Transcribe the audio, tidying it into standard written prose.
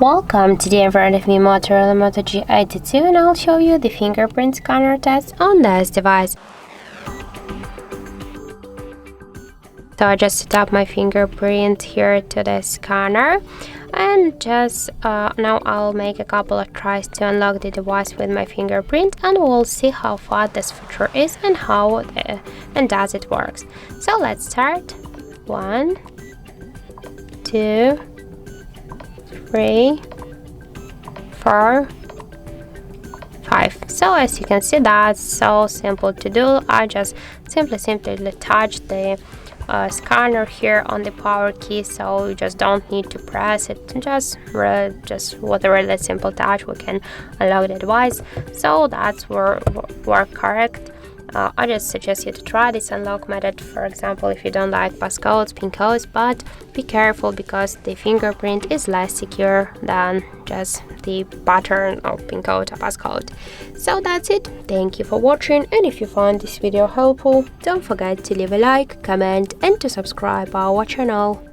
Welcome, today in front of me Motorola Moto G82 and I'll show you the fingerprint scanner test on this device. So I just set up my fingerprint here to the scanner and just now I'll make a couple of tries to unlock the device with my fingerprint and we'll see how fast this feature is and how and does it works. So let's start. 1, 2, 3, 4, 5. So as you can see, that's so simple to do. I just simply touch the scanner here on the power key, so you just don't need to press it. Just with a really simple touch we can unlock the device. So that's work correct. I just suggest you to try this unlock method, for example, if you don't like passcodes, pin codes, but be careful because the fingerprint is less secure than just the pattern of pin code or passcode. So that's it. Thank you for watching, and if you found this video helpful, don't forget to leave a like, comment and to subscribe our channel.